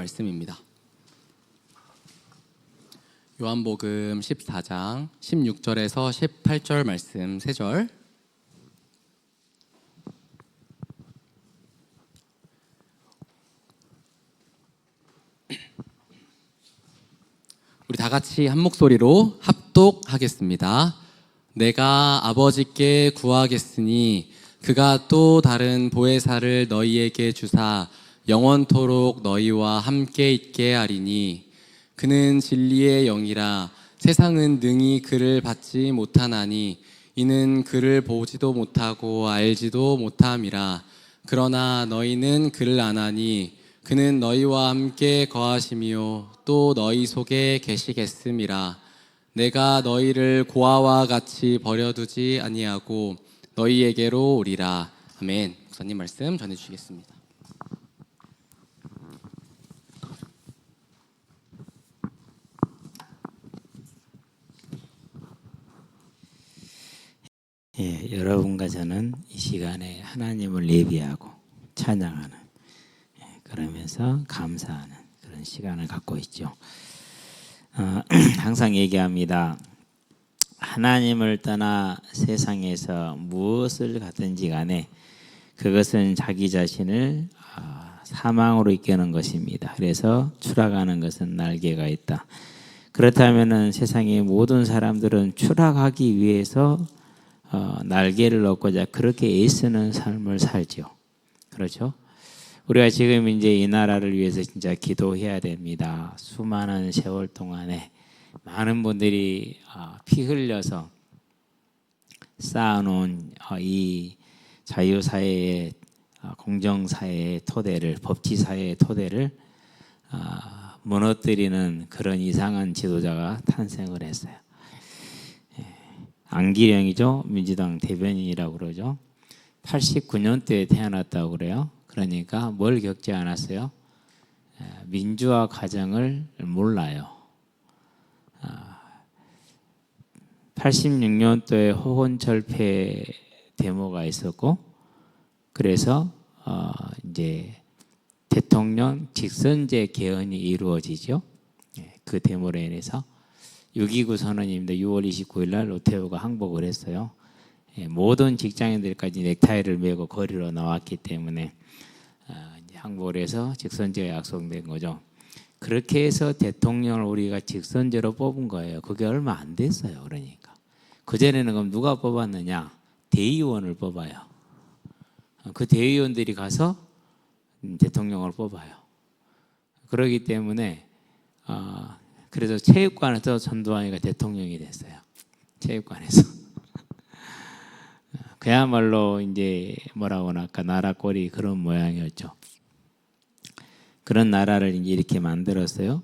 말씀입니다. 요한복음 14장 16절에서 18절 말씀 3절. 우리 다 같이 한 목소리로 합독하겠습니다. 내가 아버지께 구하겠으니 그가 또 다른 보혜사를 너희에게 주사 영원토록 너희와 함께 있게 하리니 그는 진리의 영이라. 세상은 능히 그를 받지 못하나니 이는 그를 보지도 못하고 알지도 못함이라. 그러나 너희는 그를 아나니 그는 너희와 함께 거하시며 또 너희 속에 계시겠음이라. 내가 너희를 고아와 같이 버려두지 아니하고 너희에게로 오리라. 아멘. 목사님 말씀 전해주시겠습니다. 여러분과 저는 이 시간에 하나님을 예비하고 찬양하는, 그러면서 감사하는 그런 시간을 갖고 있죠. 항상 얘기합니다. 하나님을 떠나 세상에서 무엇을 갖든지 간에 그것은 자기 자신을 사망으로 이끄는 것입니다. 그래서 추락하는 것은 날개가 있다. 그렇다면 세상의 모든 사람들은 추락하기 위해서 날개를 얻고자 그렇게 애쓰는 삶을 살죠. 그렇죠? 우리가 지금 이제 이 나라를 위해서 진짜 기도해야 됩니다. 수많은 세월 동안에 많은 분들이 피 흘려서 쌓아놓은 이 자유사회의 공정사회의 토대를, 법치사회의 토대를 무너뜨리는 그런 이상한 지도자가 탄생을 했어요. 안기령이죠. 민주당 대변인이라고 그러죠. 89년도에 태어났다고 그래요. 그러니까 뭘 겪지 않았어요? 민주화 과정을 몰라요. 86년도에 호혼철폐 데모가 있었고, 그래서 이제 대통령 직선제 개헌이 이루어지죠. 그 데모로 인해서 6.29 선언입니다. 6월 29일 날 노태우가 항복을 했어요. 모든 직장인들까지 넥타이를 메고 거리로 나왔기 때문에 항복을 해서 직선제가 약속된 거죠. 그렇게 해서 대통령을 우리가 직선제로 뽑은 거예요. 그게 얼마 안 됐어요. 그러니까 그전에는 그럼 누가 뽑았느냐? 대의원을 뽑아요. 그 대의원들이 가서 대통령을 뽑아요. 그렇기 때문에 그래서 체육관에서 전두환이가 대통령이 됐어요. 체육관에서. 그야말로 이제 뭐라고 할까, 나라 꼴이 그런 모양이었죠. 그런 나라를 이제 이렇게 만들었어요.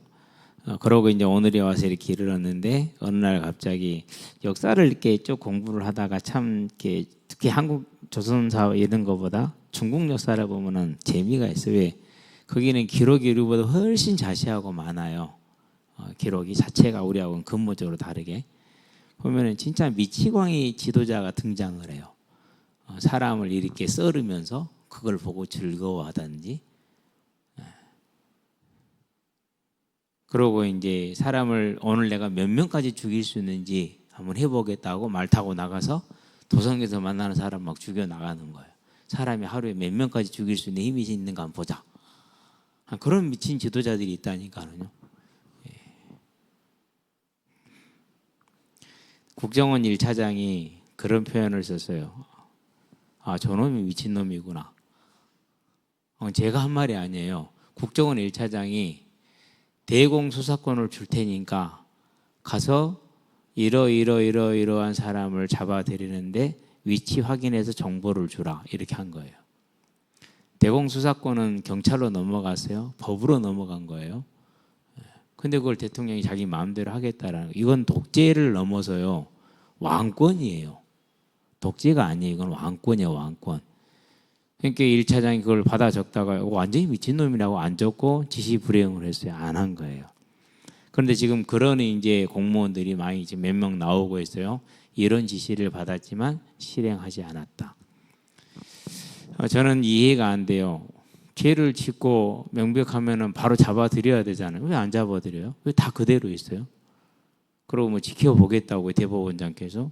그러고 이제 오늘에 와서 이렇게 이르렀는데, 어느 날 갑자기 역사를 이렇게 쭉 공부를 하다가 참 이렇게 특히 한국 조선사 이런 거보다 중국 역사를 보면은 재미가 있어요. 왜? 거기는 기록이 우리보다 훨씬 자세하고 많아요. 기록이 자체가 우리하고는 근본적으로 다르게 보면은 진짜 미치광이 지도자가 등장을 해요. 사람을 이렇게 썰으면서 그걸 보고 즐거워하든지, 그러고 이제 사람을 오늘 내가 몇 명까지 죽일 수 있는지 한번 해보겠다고 말 타고 나가서 도성에서 만나는 사람 막 죽여 나가는 거예요. 사람이 하루에 몇 명까지 죽일 수 있는 힘이 있는가 한번 보자. 그런 미친 지도자들이 있다니까요. 국정원 1차장이 그런 표현을 썼어요. 저놈이 미친놈이구나. 제가 한 말이 아니에요. 국정원 1차장이 대공수사권을 줄 테니까 가서 이러한 사람을 잡아들이는데 위치 확인해서 정보를 주라, 이렇게 한 거예요. 대공수사권은 경찰로 넘어갔어요. 법으로 넘어간 거예요. 근데 그걸 대통령이 자기 마음대로 하겠다라는 거. 이건 독재를 넘어서요, 왕권이에요. 독재가 아니에요. 이건 왕권이에요, 왕권. 그러니까 1차장이 그걸 받아 적다가 완전히 미친놈이라고 안 적고 지시 불이행을 했어요. 안 한 거예요. 그런데 지금 그런 이제 공무원들이 많이 지금 몇 명 나오고 있어요. 이런 지시를 받았지만 실행하지 않았다. 저는 이해가 안 돼요. 죄를 짓고 명백하면은 바로 잡아드려야 되잖아요. 왜 안 잡아드려요? 왜 다 그대로 있어요? 그러고 뭐 지켜보겠다고 대법원장께서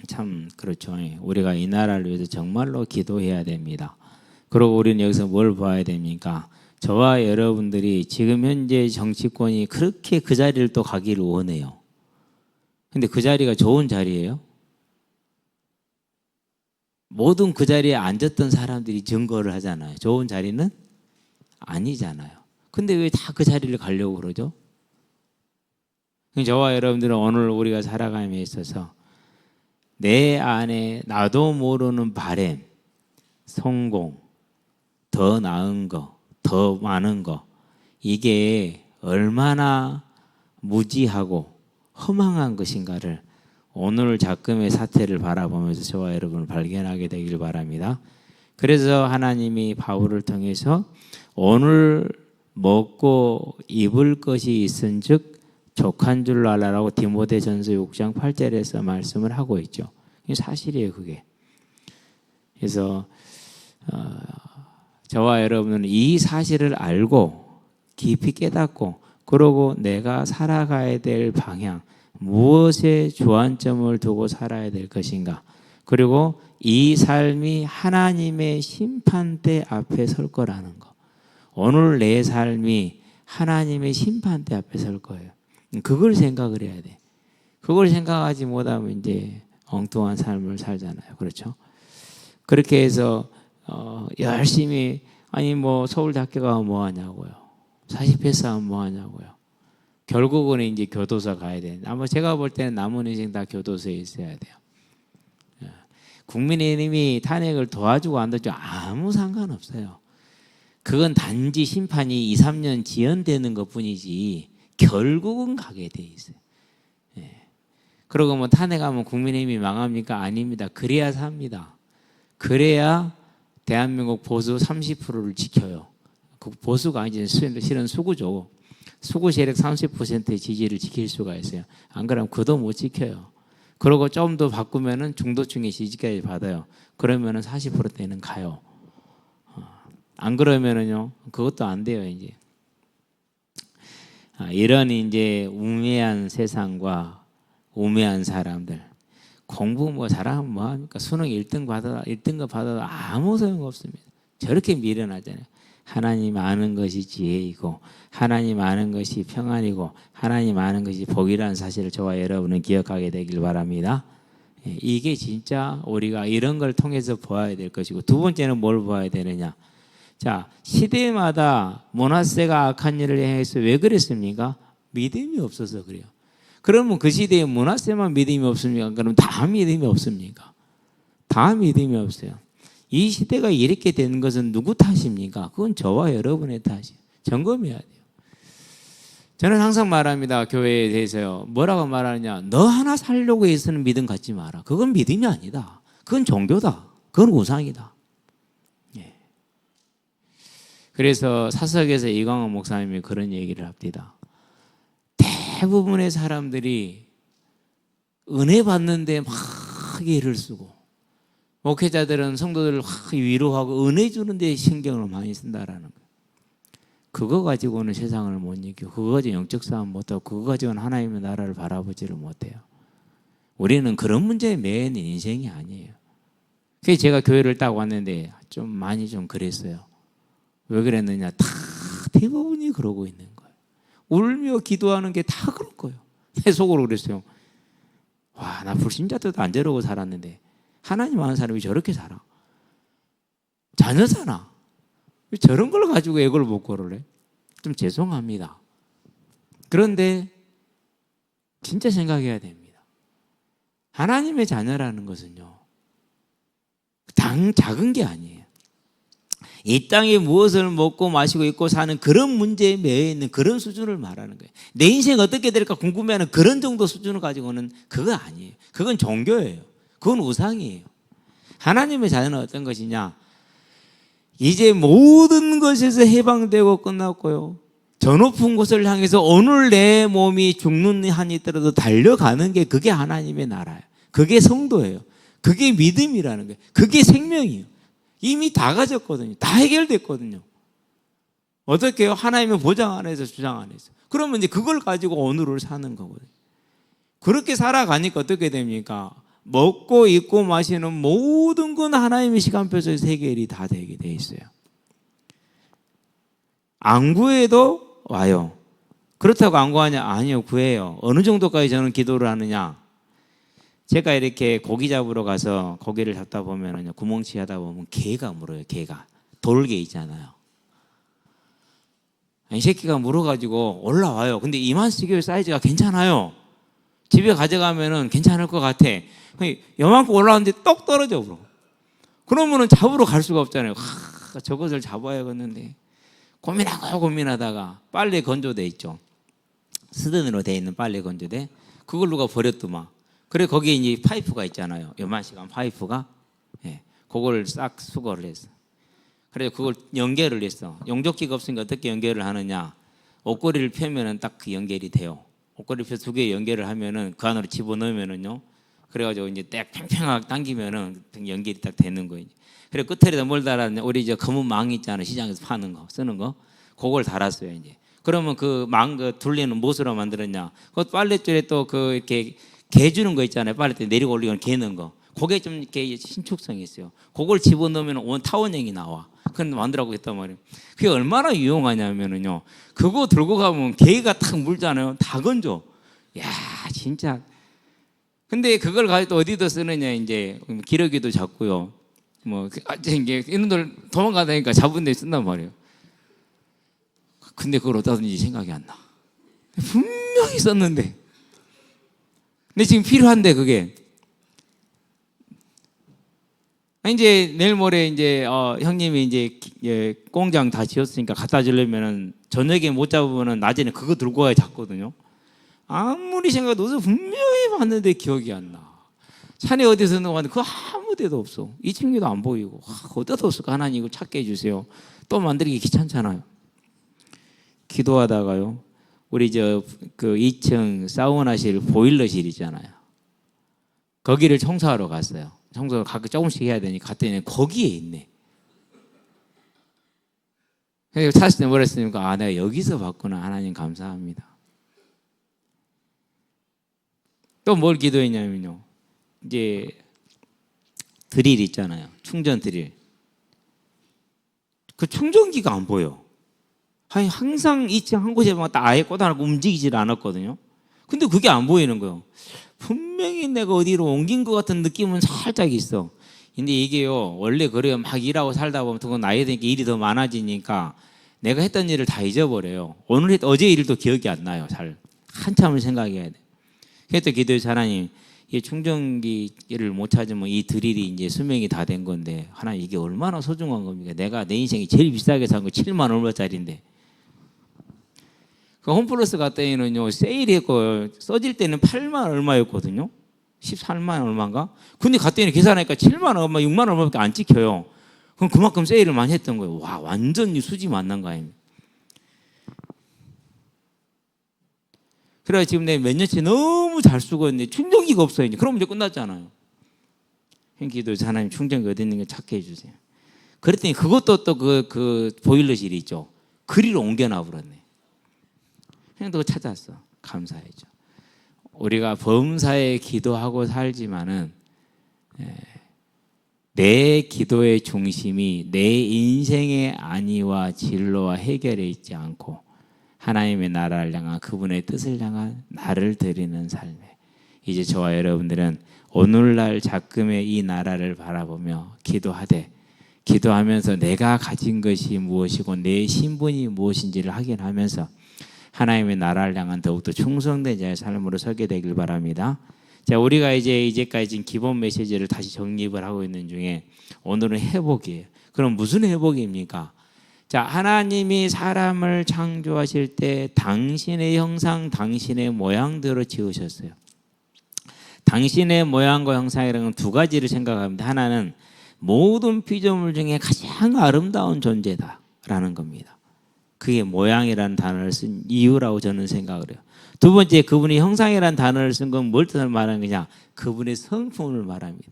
참 그렇죠. 예. 우리가 이 나라를 위해서 정말로 기도해야 됩니다. 그리고 우리는 여기서 뭘 봐야 됩니까? 저와 여러분들이 지금 현재 정치권이 그렇게 그 자리를 또 가기를 원해요. 근데 그 자리가 좋은 자리예요? 모든 그 자리에 앉았던 사람들이 증거를 하잖아요. 좋은 자리는 아니잖아요. 근데 왜 다 그 자리를 가려고 그러죠? 저와 여러분들은 오늘 우리가 살아감에 있어서 내 안에 나도 모르는 바램, 성공, 더 나은 거, 더 많은 거, 이게 얼마나 무지하고 허망한 것인가를 오늘 작금의 사태를 바라보면서 저와 여러분을 발견하게 되길 바랍니다. 그래서 하나님이 바울을 통해서 오늘 먹고 입을 것이 있은즉 족한 줄 알라라고 디모데전서 6장 8절에서 말씀을 하고 있죠. 사실이에요, 그게. 그래서 저와 여러분은 이 사실을 알고 깊이 깨닫고 그러고 내가 살아가야 될 방향, 무엇에 주안점을 두고 살아야 될 것인가, 그리고 이 삶이 하나님의 심판대 앞에 설 거라는 거. 오늘 내 삶이 하나님의 심판대 앞에 설 거예요. 그걸 생각을 해야 돼. 그걸 생각하지 못하면 이제 엉뚱한 삶을 살잖아요. 그렇죠? 그렇게 해서 열심히 아니 뭐 서울대학교 가면 뭐 하냐고요. 40회사 하면 뭐 하냐고요. 결국은 이제 교도소 가야 돼. 아마 제가 볼 때는 남은 인생 다 교도소에 있어야 돼요. 국민의힘이 탄핵을 도와주고 안 도와주고 아무 상관없어요. 그건 단지 심판이 2, 3년 지연되는 것뿐이지 결국은 가게 돼 있어요. 그러고 뭐 탄핵하면 국민의힘이 망합니까? 아닙니다. 그래야 삽니다. 그래야 대한민국 보수 30%를 지켜요. 그 보수가 아니지 실은 수구죠. 수구 세력 30%의 지지를 지킬 수가 있어요. 안 그러면 그도 못 지켜요. 그러고 좀 더 바꾸면은 중도층의 지지까지 받아요. 그러면은 40%대는 가요. 안 그러면은요, 그것도 안 돼요, 이제. 이런 이제 우매한 세상과 우매한 사람들. 공부 뭐 잘하면 뭐합니까? 수능 1등급 받아도 아무 소용 없습니다. 저렇게 미련하잖아요. 하나님 아는 것이 지혜이고 하나님 아는 것이 평안이고 하나님 아는 것이 복이라는 사실을 저와 여러분은 기억하게 되길 바랍니다. 이게 진짜 우리가 이런 걸 통해서 보아야 될 것이고, 두 번째는 뭘 보아야 되느냐. 자, 시대마다 므낫세가 악한 일을 행해서 왜 그랬습니까? 믿음이 없어서 그래요. 그러면 그 시대에 므낫세만 믿음이 없습니까? 그럼 다 믿음이 없습니까? 다 믿음이 없어요. 이 시대가 이렇게 된 것은 누구 탓입니까? 그건 저와 여러분의 탓이에요. 점검해야 돼요. 저는 항상 말합니다. 교회에 대해서요. 뭐라고 말하느냐. 너 하나 살려고 해서는 믿음 갖지 마라. 그건 믿음이 아니다. 그건 종교다. 그건 우상이다. 예. 그래서 사석에서 이광호 목사님이 그런 얘기를 합니다. 대부분의 사람들이 은혜 받는데 막 애를 쓰고, 목회자들은 성도들을 확 위로하고 은혜 주는 데 신경을 많이 쓴다라는 거예요. 그거 가지고는 세상을 못 이기고, 그거 가지고 영적 싸움 못하고, 그거 가지고는 하나님의 나라를 바라보지를 못해요. 우리는 그런 문제에 매여 있는 인생이 아니에요. 그래서 제가 교회를 딱 왔는데 좀 많이 좀 그랬어요. 왜 그랬느냐. 다 대부분이 그러고 있는 거예요. 울며 기도하는 게 다 그럴 거예요. 내 속으로 그랬어요. 와, 나 불신자 때도 안 저러고 살았는데 하나님 아는 사람이 저렇게 살아. 자녀잖아. 왜 저런 걸 가지고 애걸 못 고르래? 좀 죄송합니다. 그런데 진짜 생각해야 됩니다. 하나님의 자녀라는 것은요, 작은 게 아니에요. 이 땅에 무엇을 먹고 마시고 입고 사는 그런 문제에 매여 있는 그런 수준을 말하는 거예요. 내 인생 어떻게 될까 궁금해하는 그런 정도 수준을 가지고는 그거 아니에요. 그건 종교예요. 그건 우상이에요. 하나님의 자녀는 어떤 것이냐? 이제 모든 것에서 해방되고 끝났고요. 저 높은 곳을 향해서 오늘 내 몸이 죽는 한이 있더라도 달려가는 게 그게 하나님의 나라예요. 그게 성도예요. 그게 믿음이라는 거예요. 그게 생명이에요. 이미 다 가졌거든요. 다 해결됐거든요. 어떻게 해요? 하나님의 보장 안에서 주장 안에서. 그러면 이제 그걸 가지고 오늘을 사는 거거든요. 그렇게 살아가니까 어떻게 됩니까? 먹고 입고 마시는 모든 건 하나님의 시간표에서 해결이 다 되게 돼 있어요. 안 구해도 와요. 그렇다고 안 구하냐? 아니요, 구해요. 어느 정도까지 저는 기도를 하느냐? 제가 이렇게 고기 잡으러 가서 고기를 잡다 보면은요, 구멍치 하다 보면 개가 물어요, 개가. 돌개 있잖아요. 이 새끼가 물어가지고 올라와요. 근데 이만식의 사이즈가 괜찮아요. 집에 가져가면은 괜찮을 것 같아. 요만큼 올라왔는데 똑 떨어져 버려. 그러면은 잡으러 갈 수가 없잖아요. 저것을 잡아야겠는데. 고민하다가 빨래 건조대 있죠. 스든으로 돼 있는 빨래 건조대. 그걸 누가 버렸더만. 그래 거기에 이제 파이프가 있잖아요. 요만식한 파이프가. 예, 그걸 싹 수거를 했어. 그래서 그걸 연결을 했어. 용접기가 없으니까 어떻게 연결을 하느냐? 옷걸이를 펴면은 딱 그 연결이 돼요. 옷걸이 펴서 두 개 연결을 하면은 그 안으로 집어넣으면은요. 그래가지고 이제 딱 팽팽하게 당기면은 연결이 딱 되는 거예요. 그래 끝에다 뭘 달았냐? 우리 이제 검은 망 있잖아요. 시장에서 파는 거, 쓰는 거. 그걸 달았어요 이제. 그러면 그 망 그 둘레는 무엇으로 만들었냐? 그 빨랫줄에 또 그 이렇게 개 주는 거 있잖아요. 빨랫대 내리고 올리고 개는 거. 그게 좀 이렇게 신축성이 있어요. 그걸 집어넣으면 원 타원형이 나와. 그건 만들라고 했단 말이에요. 그게 얼마나 유용하냐면은요. 그거 들고 가면 개가 탁 물잖아요. 다 건져. 야, 진짜. 근데 그걸 가지고 또 어디다 쓰느냐 이제 기러기도 잡고요. 뭐 이게 이놈들 도망가다니까 잡은 데 쓴단 말이에요. 근데 그걸 어디다 든지 생각이 안 나. 분명히 썼는데. 근데 지금 필요한데 그게. 이제 내일 모레 이제 형님이 이제 공장 다 지었으니까 갖다 주려면은 저녁에 못 잡으면은 낮에는 그거 들고 와야 잡거든요. 아무리 생각해도 분명히 봤는데 기억이 안 나. 산에 어디서 넣었는데 그 아무 데도 없어. 2층에도 안 보이고 어디다 없을까? 하나님 이거 찾게 해주세요. 또 만들기 귀찮잖아요. 기도하다가요. 우리 그 2층 사우나실 보일러실 있잖아요. 거기를 청소하러 갔어요. 청소를 가끔 조금씩 해야 되니까 갔더니 거기에 있네. 그래서 찾을 때 뭐라 했습니까? 내가 여기서 봤구나. 하나님 감사합니다. 또 뭘 기도했냐면요. 이제 드릴 있잖아요. 충전 드릴. 그 충전기가 안 보여. 항상 2층 한 곳에만 딱 아예 꽂아놓고 움직이질 않았거든요. 근데 그게 안 보이는 거예요. 분명히 내가 어디로 옮긴 것 같은 느낌은 살짝 있어. 근데 이게요, 원래 그래요. 막 일하고 살다 보면 그건 나이 드니까 일이 더 많아지니까 내가 했던 일을 다 잊어버려요. 어제 일도 기억이 안 나요. 한참을 생각해야 돼. 그래서 기도해서 하나님, 이 충전기를 못 찾으면 이 드릴이 이제 수명이 다 된 건데, 하나님 이게 얼마나 소중한 겁니까? 내가 내 인생에 제일 비싸게 산 거 7만 얼마짜리인데. 그 홈플러스 갔더니는요, 세일했고, 써질 때는 8만 얼마였거든요? 13만 얼마인가? 근데 갔더니 계산하니까 7만 얼마, 6만 얼마밖에 안 찍혀요. 그럼 그만큼 세일을 많이 했던 거예요. 와, 완전히 수지 만난 거 아닙니까? 그래서 지금 내가 몇 년째 너무 잘 쓰고 있는데 충전기가 없어요. 이제. 그럼 이제 끝났잖아요. 기도해서 하나님 충전기 어디 있는 거 찾게 해주세요. 그랬더니 그것도 또 그 보일러실이 있죠. 그리로 옮겨놔 버렸네. 그냥 또 찾았어. 감사해죠. 우리가 범사에 기도하고 살지만은 내 기도의 중심이 내 인생의 안위와 진로와 해결에 있지 않고 하나님의 나라를 향한 그분의 뜻을 향한 나를 드리는 삶에 이제 저와 여러분들은 오늘날 작금의 이 나라를 바라보며 기도하면서 내가 가진 것이 무엇이고 내 신분이 무엇인지를 확인하면서 하나님의 나라를 향한 더욱더 충성된 자의 삶으로 서게 되길 바랍니다. 자, 우리가 이제까지 지금 기본 메시지를 다시 정립을 하고 있는 중에 오늘은 회복이에요. 그럼 무슨 회복입니까? 자, 하나님이 사람을 창조하실 때 당신의 형상, 당신의 모양대로 지으셨어요. 당신의 모양과 형상이라는 두 가지를 생각합니다. 하나는 모든 피조물 중에 가장 아름다운 존재다라는 겁니다. 그게 모양이라는 단어를 쓴 이유라고 저는 생각을 해요. 두 번째, 그분이 형상이라는 단어를 쓴 건 뭘 뜻을 말하는 거냐? 그분의 성품을 말합니다.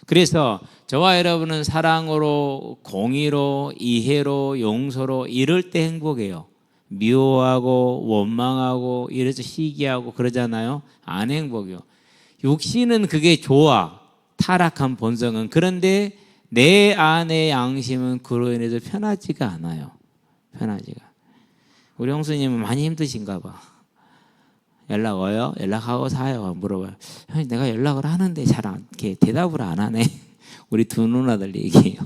그래서 저와 여러분은 사랑으로, 공의로, 이해로, 용서로 이럴 때 행복해요. 미워하고 원망하고 이래서 시기하고 그러잖아요. 안 행복해요. 육신은 그게 좋아. 타락한 본성은. 그런데 내 안의 양심은 그로 인해서 편하지가 않아요. 편하지가. 우리 형수님은 많이 힘드신가 봐. 연락 와요? 연락하고 사요? 물어봐요. 형님, 내가 연락을 하는데 잘 이렇게 대답을 안 하네. 우리 두 누나들 얘기해요.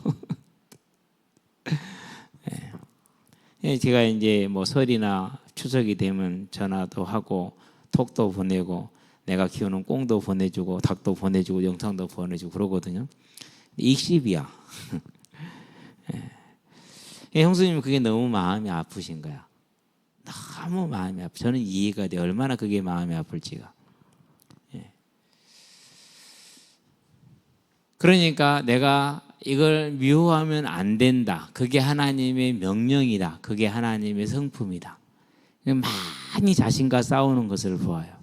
네. 제가 이제 뭐 설이나 추석이 되면 전화도 하고 톡도 보내고 내가 키우는 꽁도 보내주고 닭도 보내주고 영상도 보내주고 그러거든요. 익십이야. 네. 형수님은 그게 너무 마음이 아프신 거야. 너무 마음이 아파. 저는 이해가 돼. 얼마나 그게 마음이 아플지가. 예. 그러니까 내가 이걸 미워하면 안 된다. 그게 하나님의 명령이다. 그게 하나님의 성품이다. 많이 자신과 싸우는 것을 보아요.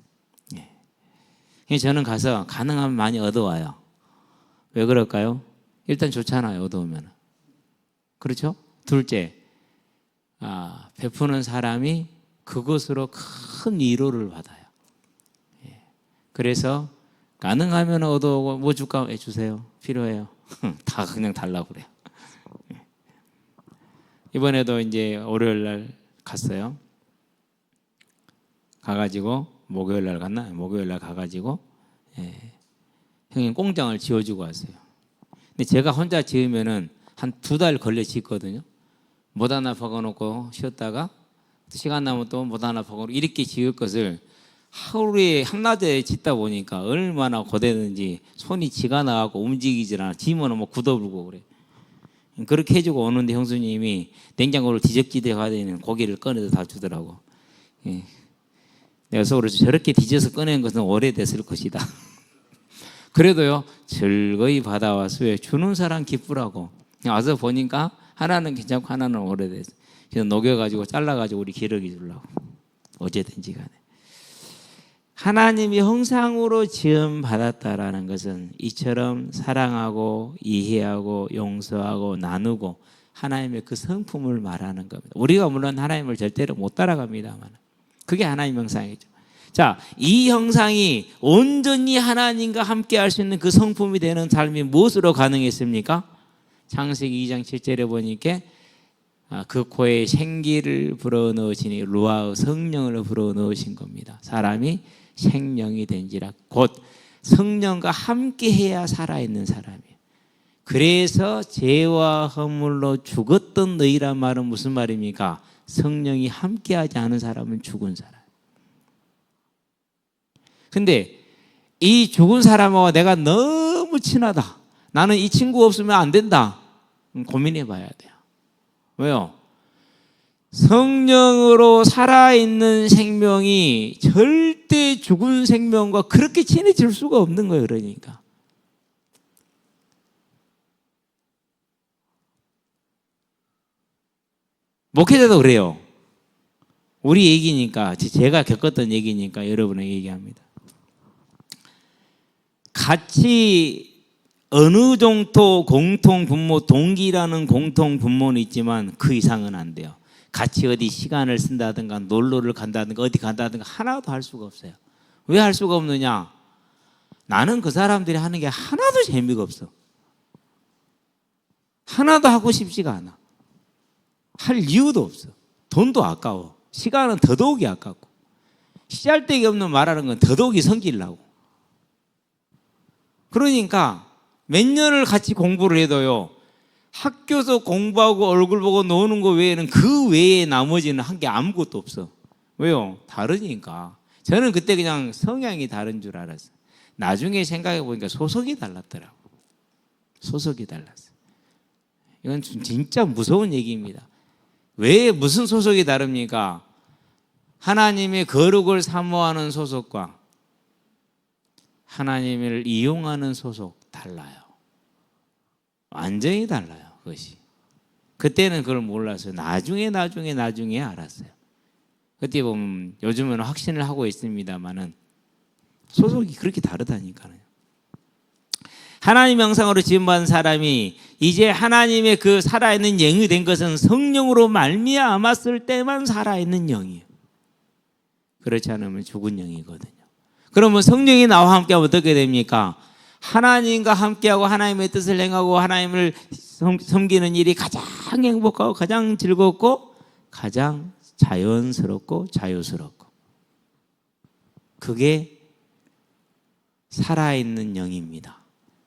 예. 저는 가서 가능하면 많이 얻어와요. 왜 그럴까요? 일단 좋잖아요. 얻어오면. 그렇죠? 둘째, 베푸는 사람이 그것으로 큰 위로를 받아요. 예. 그래서 가능하면 얻어오고 뭐 줄까? 주세요. 필요해요. 다 그냥 달라고 그래요. 예. 이번에도 이제 월요일 날 갔어요. 가가지고 목요일 날 갔나? 목요일 날 가가지고 형님 공장을 지어주고 왔어요. 근데 제가 혼자 지으면은 한 2달 걸려 짓거든요. 못 하나 박아놓고 쉬었다가 시간 나면 또 못 하나 박아놓고 이렇게 지을 것을 하루에 한낮에 짓다 보니까 얼마나 고되는지 손이 지가 나가고 움직이질 않아. 지면은 뭐 굳어불고 그래. 그렇게 해주고 오는데 형수님이 냉장고를 뒤적지덕 하더니 고기를 꺼내서 다 주더라고. 예. 내가 속으로 저렇게 뒤져서 꺼낸 것은 오래됐을 것이다. 그래도요 즐거이 받아와서 주는 사람 기쁘라고. 와서 보니까 하나는 괜찮고 하나는 오래됐어. 그래서 녹여가지고 잘라가지고 우리 기러기 주려고. 어제든지 간에. 하나님이 형상으로 지음 받았다라는 것은 이처럼 사랑하고 이해하고 용서하고 나누고 하나님의 그 성품을 말하는 겁니다. 우리가 물론 하나님을 절대로 못 따라갑니다만 그게 하나님 형상이죠. 자, 이 형상이 온전히 하나님과 함께 할 수 있는 그 성품이 되는 삶이 무엇으로 가능했습니까? 창세기 2장 7절에 보니까 그 코에 생기를 불어넣으시니 루아의 성령을 불어넣으신 겁니다. 사람이 생명이 된지라 곧 성령과 함께 해야 살아있는 사람이에요. 그래서 죄와 허물로 죽었던 너희란 말은 무슨 말입니까? 성령이 함께하지 않은 사람은 죽은 사람. 근데 이 죽은 사람하고 내가 너무 친하다. 나는 이 친구 없으면 안 된다. 고민해 봐야 돼요. 왜요? 성령으로 살아있는 생명이 절대 죽은 생명과 그렇게 친해질 수가 없는 거예요. 그러니까. 목회자도 그래요. 우리 얘기니까, 제가 겪었던 얘기니까 여러분에게 얘기합니다. 같이 어느 정도 공통 분모, 동기라는 공통 분모는 있지만 그 이상은 안 돼요. 같이 어디 시간을 쓴다든가 놀러를 간다든가 어디 간다든가 하나도 할 수가 없어요. 왜 할 수가 없느냐? 나는 그 사람들이 하는 게 하나도 재미가 없어. 하나도 하고 싶지가 않아. 할 이유도 없어. 돈도 아까워. 시간은 더더욱이 아깝고. 씨알데기 없는 말하는 건 더더욱이 성질나고. 그러니까 몇 년을 같이 공부를 해도요. 학교에서 공부하고 얼굴 보고 노는 거 외에는 그 외에 나머지는 한 게 아무것도 없어. 왜요? 다르니까. 저는 그때 그냥 성향이 다른 줄 알았어요. 나중에 생각해 보니까 소속이 달랐더라고. 소속이 달랐어요. 이건 진짜 무서운 얘기입니다. 왜 무슨 소속이 다릅니까? 하나님의 거룩을 사모하는 소속과 하나님을 이용하는 소속 달라요. 완전히 달라요. 그것이. 그때는 그걸 몰랐어요. 나중에 알았어요. 그때 보면 요즘은 확신을 하고 있습니다만은 소속이 그렇게 다르다니까요. 하나님 형상으로 지음받은 사람이 이제 하나님의 그 살아있는 영이 된 것은 성령으로 말미암았을 때만 살아있는 영이에요. 그렇지 않으면 죽은 영이거든요. 그러면 성령이 나와 함께하면 어떻게 됩니까? 하나님과 함께하고 하나님의 뜻을 행하고 하나님을 섬기는 일이 가장 행복하고 가장 즐겁고 가장 자연스럽고 자유스럽고, 그게 살아있는 영입니다.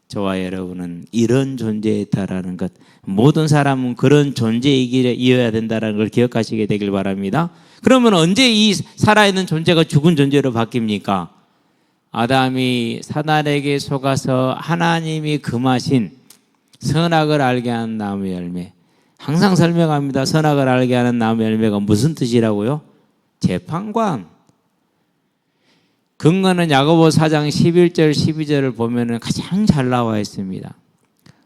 저와 여러분은 이런 존재에 있다라는 것, 모든 사람은 그런 존재이어야 된다는 걸 기억하시게 되길 바랍니다. 그러면 언제 이 살아있는 존재가 죽은 존재로 바뀝니까? 아담이 사단에게 속아서 하나님이 금하신 선악을 알게 하는 나무 열매, 항상 설명합니다. 선악을 알게 하는 나무 열매가 무슨 뜻이라고요? 재판관. 근거는 야고보 4장 11절 12절을 보면 가장 잘 나와 있습니다.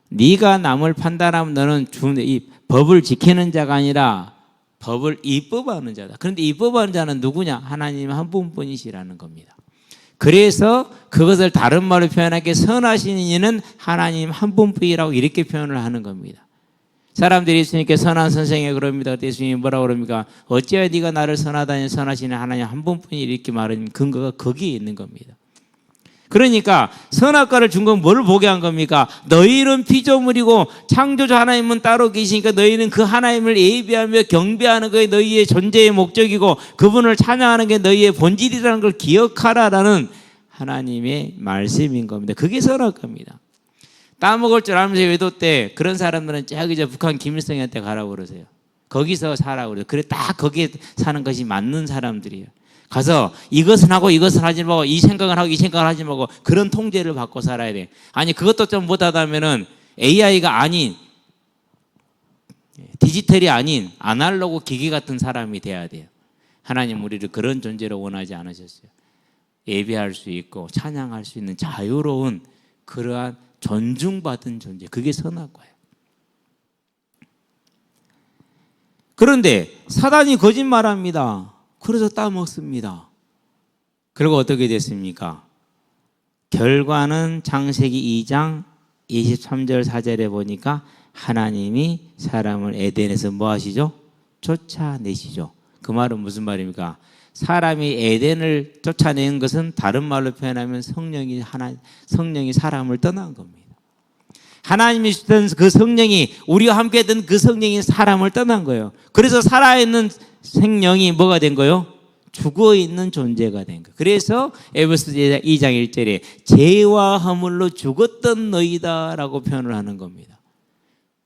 네가 남을 판단하면 너는 이 법을 지키는 자가 아니라 법을 입법하는 자다. 그런데 입법하는 자는 누구냐? 하나님 한 분뿐이시라는 겁니다. 그래서 그것을 다른 말로 표현하기에 선하신 이는 하나님 한 분뿐이라고 이렇게 표현을 하는 겁니다. 사람들이 예수님께 선한 선생이 그럽니다. 그때 예수님이 뭐라고 그럽니까? 어찌하여 네가 나를 선하다니 선하시는 하나님 한 분뿐이 이렇게 말하는 근거가 거기에 있는 겁니다. 그러니까 선악과를 준 건 뭘 보게 한 겁니까? 너희는 피조물이고 창조주 하나님은 따로 계시니까 너희는 그 하나님을 예비하며 경배하는 것이 너희의 존재의 목적이고 그분을 찬양하는 게 너희의 본질이라는 걸 기억하라라는 하나님의 말씀인 겁니다. 그게 선악과입니다. 따먹을 줄 알면서 외도 때 그런 사람들은 저기 저 북한 김일성한테 가라고 그러세요. 거기서 사라고 그래요. 그래 딱 거기에 사는 것이 맞는 사람들이에요. 가서 이것은 하고 이것은 하지 말고 이 생각을 하고 이 생각을 하지 말고 그런 통제를 받고 살아야 돼. 아니 그것도 좀 못하다면은 AI가 아닌, 디지털이 아닌 아날로그 기기 같은 사람이 돼야 돼요. 하나님 우리를 그런 존재로 원하지 않으셨어요. 예배할 수 있고 찬양할 수 있는 자유로운 그러한 존중받은 존재, 그게 선악과예요. 그런데 사단이 거짓말합니다. 그래서 따먹습니다. 그리고 어떻게 됐습니까? 결과는 창세기 2장 23절 4절에 보니까 하나님이 사람을 에덴에서 뭐 하시죠? 쫓아내시죠. 그 말은 무슨 말입니까? 사람이 에덴을 쫓아낸 것은 다른 말로 표현하면 성령이 사람을 떠난 겁니다. 하나님이 주던 그 성령이, 우리와 함께 했던 그 성령이 사람을 떠난 거예요. 그래서 살아있는 생명이 뭐가 된 거예요? 죽어있는 존재가 된 거예요. 그래서 에베소 2장 1절에 죄와 허물로 죽었던 너희다 라고 표현을 하는 겁니다.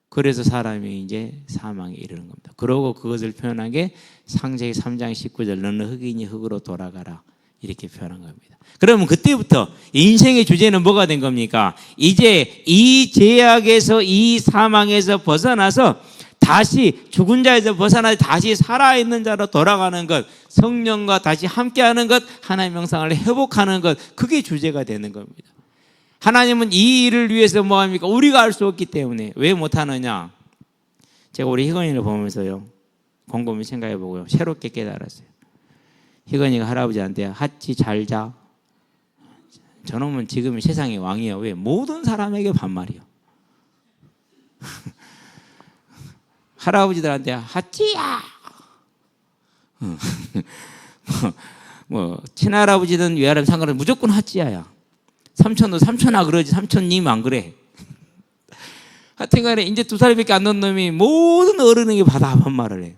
그래서 사람이 이제 사망에 이르는 겁니다. 그러고 그것을 표현한 게 창세기 3장 19절 너는 흙이니 흙으로 돌아가라 이렇게 표현한 겁니다. 그러면 그때부터 인생의 주제는 뭐가 된 겁니까? 이제 이 죄악에서 이 사망에서 벗어나서 다시 죽은 자에서 벗어나 다시 살아있는 자로 돌아가는 것, 성령과 다시 함께하는 것, 하나님의 형상을 회복하는 것, 그게 주제가 되는 겁니다. 하나님은 이 일을 위해서 뭐합니까? 우리가 할 수 없기 때문에. 왜 못하느냐? 제가 우리 희건이를 보면서요 곰곰이 생각해 보고요 새롭게 깨달았어요. 희건이가 할아버지한테 하치 잘 자. 저놈은 지금 세상의 왕이에요. 왜? 모든 사람에게 반말이요. 할아버지들한테 하치야. 뭐 친할아버지든 외할아버지 상관없이 무조건 하치야야. 삼촌도 삼촌아 그러지 삼촌님 안 그래. 하여튼간에 이제 2살밖에 안 된 놈이 모든 어른에게 받아 반말을 해.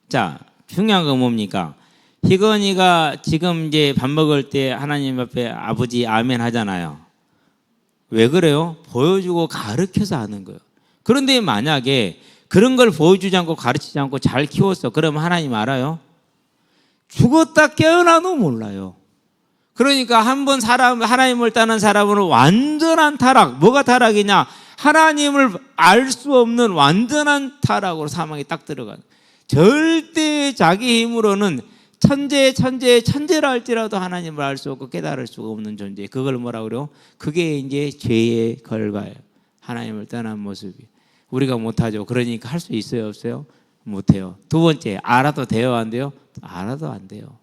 자, 중요한 건 뭡니까? 희건이가 지금 이제 밥 먹을 때 하나님 앞에 아버지 아멘 하잖아요. 왜 그래요? 보여주고 가르쳐서 하는 거예요. 그런데 만약에 그런 걸 보여주지 않고 가르치지 않고 잘 키웠어. 그러면 하나님 알아요? 죽었다 깨어나도 몰라요. 그러니까 한번 하나님을 떠난 사람은 완전한 타락. 뭐가 타락이냐? 하나님을 알 수 없는 완전한 타락으로 사망에 딱 들어가는. 절대 자기 힘으로는 천재라 할지라도 하나님을 알 수 없고 깨달을 수가 없는 존재. 그걸 뭐라고 그래요? 그게 이제 죄의 결과예요. 하나님을 떠난 모습이. 우리가 못하죠. 그러니까 할 수 있어요, 없어요? 못해요. 두 번째, 알아도 돼요, 안 돼요? 알아도 안 돼요.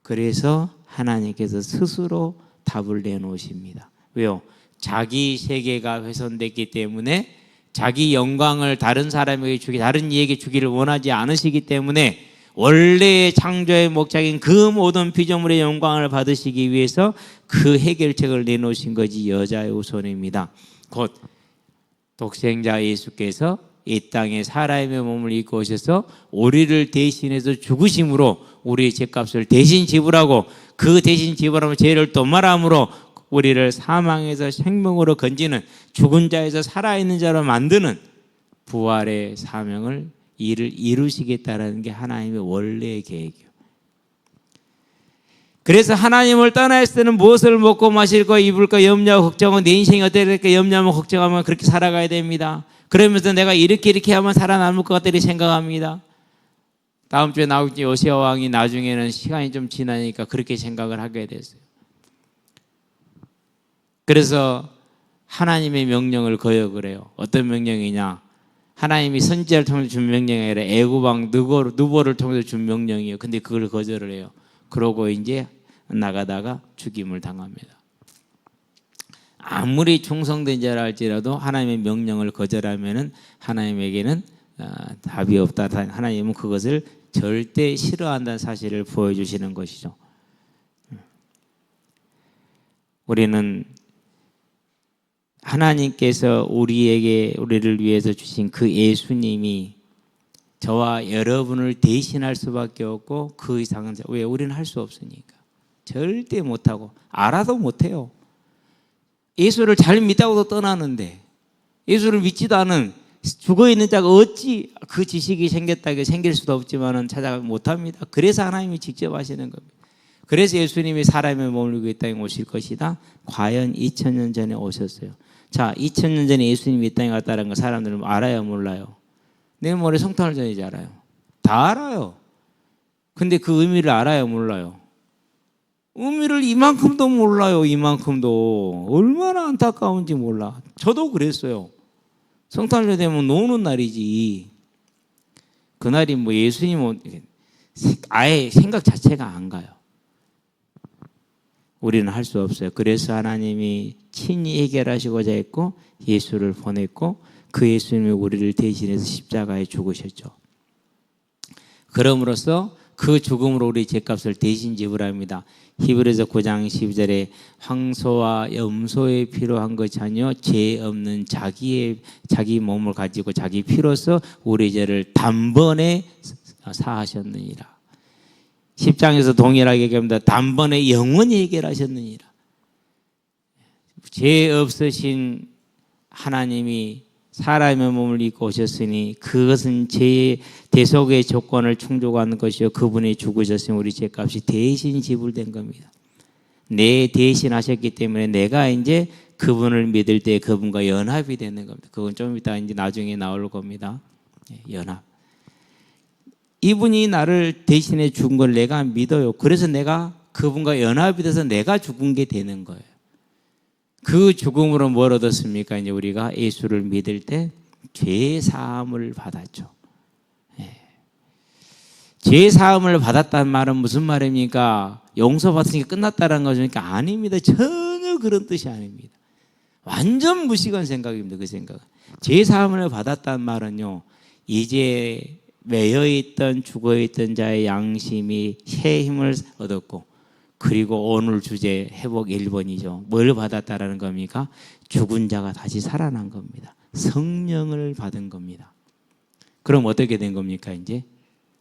그래서 하나님께서 스스로 답을 내놓으십니다. 왜요? 자기 세계가 훼손됐기 때문에 자기 영광을 다른 사람에게 주기, 다른 이에게 주기를 원하지 않으시기 때문에 원래의 창조의 목적인 그 모든 피조물의 영광을 받으시기 위해서 그 해결책을 내놓으신 것이 여자의 후손입니다. 곧 독생자 예수께서 이 땅에 사람의 몸을 입고 오셔서 우리를 대신해서 죽으심으로 우리의 죄값을 대신 지불하고 그 대신 지불하면 죄를 도말함으로 우리를 사망에서 생명으로 건지는 죽은 자에서 살아있는 자로 만드는 부활의 사명을 일을 이루시겠다라는 게 하나님의 원래의 계획이에요. 그래서 하나님을 떠나있을 때는 무엇을 먹고 마실까 입을까 염려하고 걱정하고 내 인생이 어떻게 될까 염려하고 걱정하면 그렇게 살아가야 됩니다. 그러면서 내가 이렇게 하면 살아남을 것 같다 이렇게 생각합니다. 다음 주에 나올지 요시야 왕이 나중에는 시간이 좀 지나니까 그렇게 생각을 하게 됐어요. 그래서 하나님의 명령을 거역을 해요. 어떤 명령이냐? 하나님이 선지자를 통해서 준 명령이 아니라 애굽왕 누보를 통해서 준 명령이에요. 근데 그걸 거절을 해요. 그러고 이제 나가다가 죽임을 당합니다. 아무리 충성된 자라 할지라도 하나님의 명령을 거절하면은 하나님에게는 답이 없다. 하나님은 그것을 절대 싫어한다는 사실을 보여주시는 것이죠. 우리는 하나님께서 우리를 위해서 주신 그 예수님이 저와 여러분을 대신할 수밖에 없고 그 이상은 왜 우리는 할 수 없으니까 절대 못하고 알아도 못해요. 예수를 잘 믿다고도 떠나는데 예수를 믿지도 않은 죽어있는 자가 어찌 그 지식이 생겼다고 생길 수도 없지만은 찾아가지 못합니다. 그래서 하나님이 직접 하시는 겁니다. 그래서 예수님이 사람의 몸을 입고 이 땅에 오실 것이다. 과연 2000년 전에 오셨어요. 자, 2000년 전에 예수님이 이 땅에 왔다는 거 사람들은 알아요, 몰라요? 내일 모레 성탄을 전이지 알아요. 다 알아요. 근데 그 의미를 알아요, 몰라요? 의미를 이만큼도 몰라요. 이만큼도. 얼마나 안타까운지 몰라. 저도 그랬어요. 성탄절 되면 노는 날이지. 그날이 뭐 예수님은 아예 생각 자체가 안 가요. 우리는 할 수 없어요. 그래서 하나님이 친히 해결하시고자 했고 예수를 보냈고 그 예수님이 우리를 대신해서 십자가에 죽으셨죠. 그럼으로써 그 죽음으로 우리 죄값을 대신 지불합니다. 히브리서 9장 12절에 황소와 염소의 피로 한 것이 아니요 죄 없는 자기 몸을 가지고 자기 피로서 우리 죄를 단번에 사하셨느니라. 10장에서 동일하게 얘기합니다. 단번에 영원히 해결하셨느니라. 죄 없으신 하나님이 사람의 몸을 입고 오셨으니 그것은 죄의 대속의 조건을 충족하는 것이요 그분이 죽으셨으니 우리 죄값이 대신 지불된 겁니다. 내 대신 하셨기 때문에 내가 이제 그분을 믿을 때 그분과 연합이 되는 겁니다. 그건 좀 이따 이제 나중에 나올 겁니다. 연합. 이분이 나를 대신해 죽은 걸 내가 믿어요. 그래서 내가 그분과 연합이 돼서 내가 죽은 게 되는 거예요. 그 죽음으로 뭘 얻었습니까? 이제 우리가 예수를 믿을 때 죄 사함을 받았죠. 죄 사함을 받았다는 말은 무슨 말입니까? 용서받으니까 끝났다는 것입니까? 아닙니다. 전혀 그런 뜻이 아닙니다. 완전 무식한 생각입니다. 그 생각은. 죄 사함을 받았다는 말은요. 이제 매여있던 죽어있던 자의 양심이 새 힘을 얻었고 그리고 오늘 주제 회복 1번이죠. 뭘 받았다라는 겁니까? 죽은 자가 다시 살아난 겁니다. 성령을 받은 겁니다. 그럼 어떻게 된 겁니까? 이제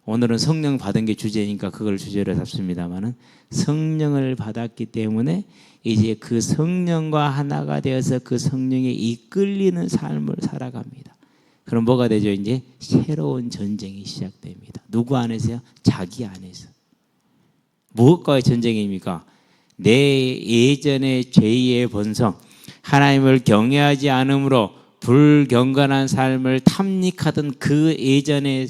오늘은 성령 받은 게 주제니까 그걸 주제로 잡습니다만은 성령을 받았기 때문에 이제 그 성령과 하나가 되어서 그 성령에 이끌리는 삶을 살아갑니다. 그럼 뭐가 되죠? 이제 새로운 전쟁이 시작됩니다. 누구 안에서요? 자기 안에서. 무엇과의 전쟁입니까? 내 예전의 죄의 본성, 하나님을 경외하지 않으므로 불경건한 삶을 탐닉하던 그 예전의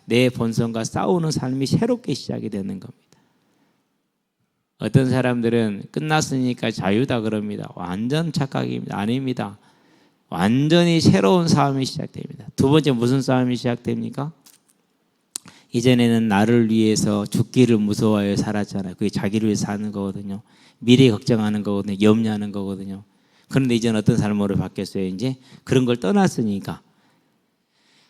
내 본성과 싸우는 삶이 새롭게 시작이 되는 겁니다. 어떤 사람들은 끝났으니까 자유다 그럽니다. 완전 착각입니다. 아닙니다. 완전히 새로운 싸움이 시작됩니다. 두 번째 무슨 싸움이 시작됩니까? 이전에는 나를 위해서 죽기를 무서워하여 살았잖아요. 그게 자기를 위해서 사는 거거든요. 미래 걱정하는 거거든요. 염려하는 거거든요. 그런데 이제는 어떤 삶으로 바뀌었어요? 이제 그런 걸 떠났으니까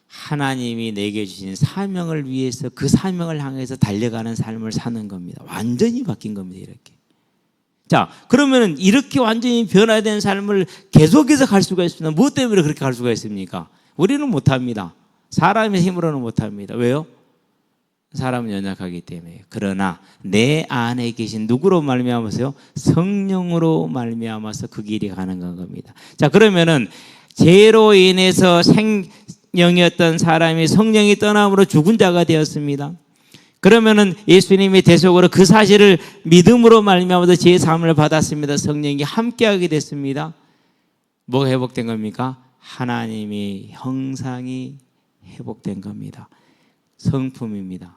하나님이 내게 주신 사명을 위해서 그 사명을 향해서 달려가는 삶을 사는 겁니다. 완전히 바뀐 겁니다. 이렇게. 자, 그러면 이렇게 완전히 변화된 삶을 계속해서 갈 수가 있습니다. 무엇 때문에 그렇게 갈 수가 있습니까? 우리는 못합니다. 사람의 힘으로는 못합니다. 왜요? 사람은 연약하기 때문에. 그러나 내 안에 계신 누구로 말미암아서요? 성령으로 말미암아서 그 길이 가능한 겁니다. 자, 그러면은 죄로 인해서 생명이었던 사람이 성령이 떠남으로 죽은 자가 되었습니다. 그러면은 예수님의 대속으로 그 사실을 믿음으로 말미암아서 죄 사함을 받았습니다. 성령이 함께하게 됐습니다. 뭐가 회복된 겁니까? 하나님의 형상이 회복된 겁니다. 성품입니다.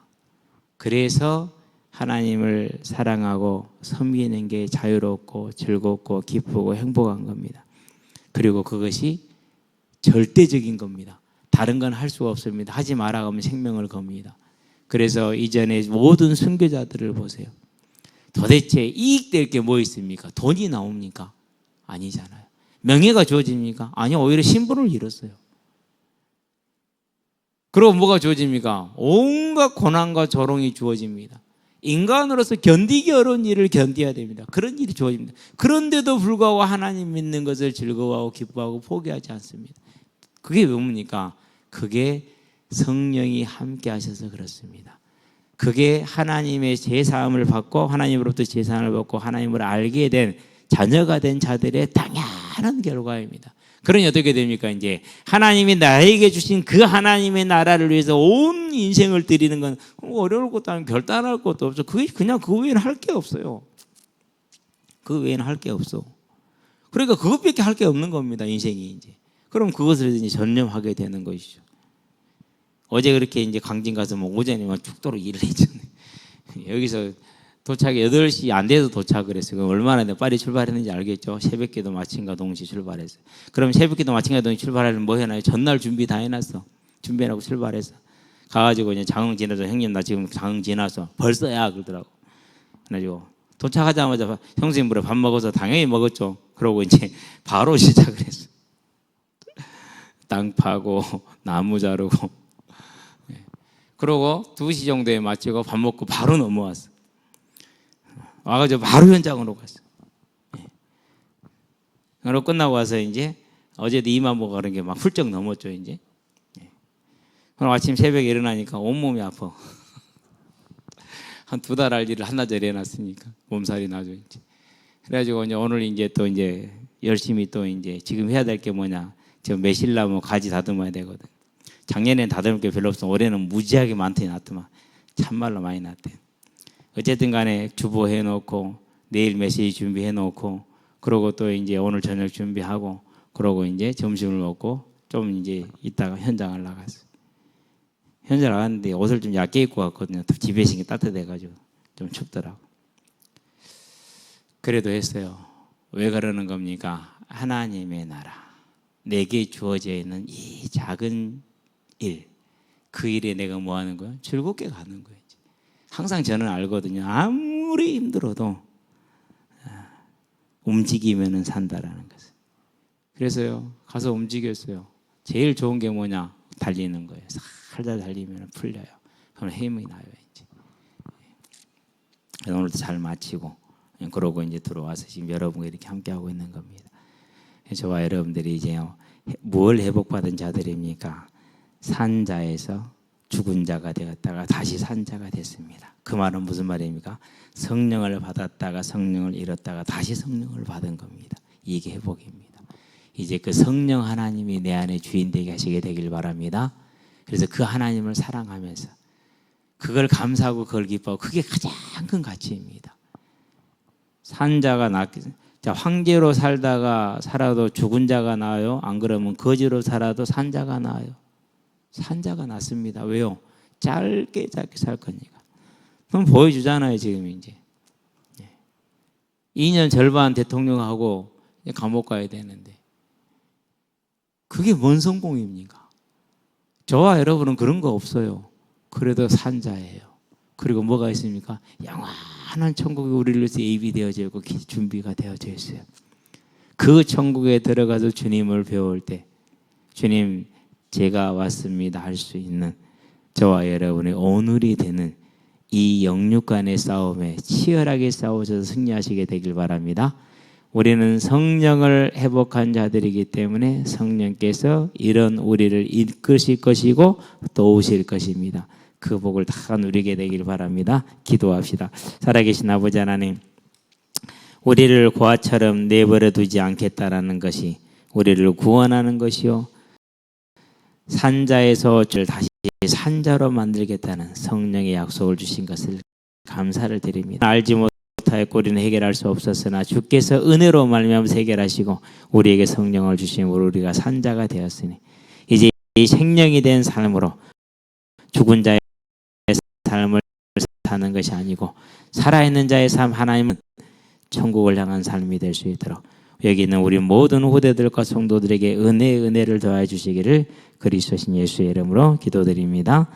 그래서 하나님을 사랑하고 섬기는 게 자유롭고 즐겁고 기쁘고 행복한 겁니다. 그리고 그것이 절대적인 겁니다. 다른 건 할 수가 없습니다. 하지 마라 하면 생명을 겁니다. 그래서 이전에 모든 선교자들을 보세요. 도대체 이익될 게 뭐 있습니까? 돈이 나옵니까? 아니잖아요. 명예가 주어집니까? 아니요. 오히려 신분을 잃었어요. 그리고 뭐가 주어집니까? 온갖 고난과 조롱이 주어집니다. 인간으로서 견디기 어려운 일을 견뎌야 됩니다. 그런 일이 주어집니다. 그런데도 불구하고 하나님 믿는 것을 즐거워하고 기뻐하고 포기하지 않습니다. 그게 뭡니까? 그게 성령이 함께 하셔서 그렇습니다. 그게 하나님의 제사함을 받고 하나님으로부터 제사함을 받고 하나님을 알게 된 자녀가 된 자들의 당연한 결과입니다. 그러니 어떻게 됩니까? 이제 하나님이 나에게 주신 그 하나님의 나라를 위해서 온 인생을 드리는 건 어려울 것도 아니고 결단할 것도 없어. 그게 그냥 그 외에는 할 게 없어요. 그 외에는 할 게 없어. 그러니까 그것밖에 할 게 없는 겁니다. 인생이 이제. 그럼 그것을 이제 전념하게 되는 것이죠. 어제 그렇게 이제 강진 가서 뭐 오전에 막 죽도록 일을 했잖아요. 여기서 도착이 8시 안 돼서 도착을 했어요. 그럼 얼마나 빨리 출발했는지 알겠죠? 새벽기도 마침과 동시에 출발했어요. 그럼 새벽기도 마침과 동시에 출발하려면 뭐 해놔요? 전날 준비 다 해놨어. 준비해놓고 출발했어. 가가지고 이제 장흥 지나서 형님 나 지금 장흥 지나서 벌써야 그러더라고. 그래가지고 도착하자마자 형수님 물에 밥 먹어서 당연히 먹었죠. 그러고 이제 바로 시작을 했어. 땅 파고 나무 자르고. 그러고 2시 정도에 마치고 밥 먹고 바로 넘어왔어. 와가지고 바로 현장으로 갔어. 그러고 끝나고 와서 이제 어제도 이만보가 그런 게 막 훌쩍 넘었죠, 이제. 그럼 아침 새벽에 일어나니까 온몸이 아파. 한 2달 할 일을 한나절에 해놨으니까 몸살이 나죠, 이제. 그래가지고 이제 오늘 이제 또 이제 열심히 또 이제 지금 해야 될 게 뭐냐. 지금 매실나무 가지 다듬어야 되거든. 작년에는 다듬을 게 별로 없어. 올해는 무지하게 많더니 났더만. 참말로 많이 났대. 어쨌든 간에 주보 해놓고 내일 메시지 준비해놓고 그러고 또 이제 오늘 저녁 준비하고 그러고 이제 점심을 먹고 좀 이제 이따가 현장을 나갔어. 현장 나갔는데 옷을 좀 얇게 입고 갔거든요. 집에 있는 게 따뜻해가지고 좀 춥더라고. 그래도 했어요. 왜 그러는 겁니까? 하나님의 나라. 내게 주어져 있는 이 작은 일. 그 일에 내가 뭐 하는 거야? 즐겁게 가는 거예요. 항상 저는 알거든요. 아무리 힘들어도 움직이면 산다라는 것을. 그래서요. 가서 움직였어요. 제일 좋은 게 뭐냐? 달리는 거예요. 살살 달리면 풀려요. 그럼 힘이 나요. 이제. 오늘도 잘 마치고 그러고 이제 들어와서 지금 여러분과 이렇게 함께하고 있는 겁니다. 저와 여러분들이 이제 뭘 회복받은 자들입니까? 산자에서 죽은 자가 되었다가 다시 산 자가 됐습니다. 그 말은 무슨 말입니까? 성령을 받았다가 성령을 잃었다가 다시 성령을 받은 겁니다. 이게 회복입니다. 이제 그 성령 하나님이 내 안에 주인 되게 하시게 되길 바랍니다. 그래서 그 하나님을 사랑하면서 그걸 감사하고 그걸 기뻐하고 그게 가장 큰 가치입니다. 산자가 자, 황제로 살아도 죽은 자가 나아요? 안 그러면 거지로 살아도 산자가 나아요? 산자가 낫습니다. 왜요? 짧게 살 거니까. 그럼 보여주잖아요, 지금 이제. 2년 절반 대통령하고 감옥 가야 되는데. 그게 뭔 성공입니까? 저와 여러분은 그런 거 없어요. 그래도 산자예요. 그리고 뭐가 있습니까? 영원한 천국이 우리를 위해서 예비되어져 있고 준비가 되어져 있어요. 그 천국에 들어가서 주님을 배울 때 주님 제가 왔습니다 할 수 있는 저와 여러분의 오늘이 되는 이 영육 간의 싸움에 치열하게 싸우셔서 승리하시게 되길 바랍니다. 우리는 성령을 회복한 자들이기 때문에 성령께서 이런 우리를 이끄실 것이고 도우실 것입니다. 그 복을 다 누리게 되길 바랍니다. 기도합시다. 살아계신 아버지 하나님, 우리를 고아처럼 내버려 두지 않겠다라는 것이 우리를 구원하는 것이요, 산자에서 저를 다시 산자로 만들겠다는 성령의 약속을 주신 것을 감사를 드립니다. 알지 못하였고 우리는 해결할 수 없었으나 주께서 은혜로 말미암아 해결하시고 우리에게 성령을 주심으로 우리가 산자가 되었으니 이제 이 생명이 된 삶으로 죽은 자의 삶을 사는 것이 아니고 살아있는 자의 삶, 하나님은 천국을 향한 삶이 될 수 있도록 여기 있는 우리 모든 후대들과 성도들에게 은혜를 더해 주시기를 그리스도신 예수의 이름으로 기도드립니다.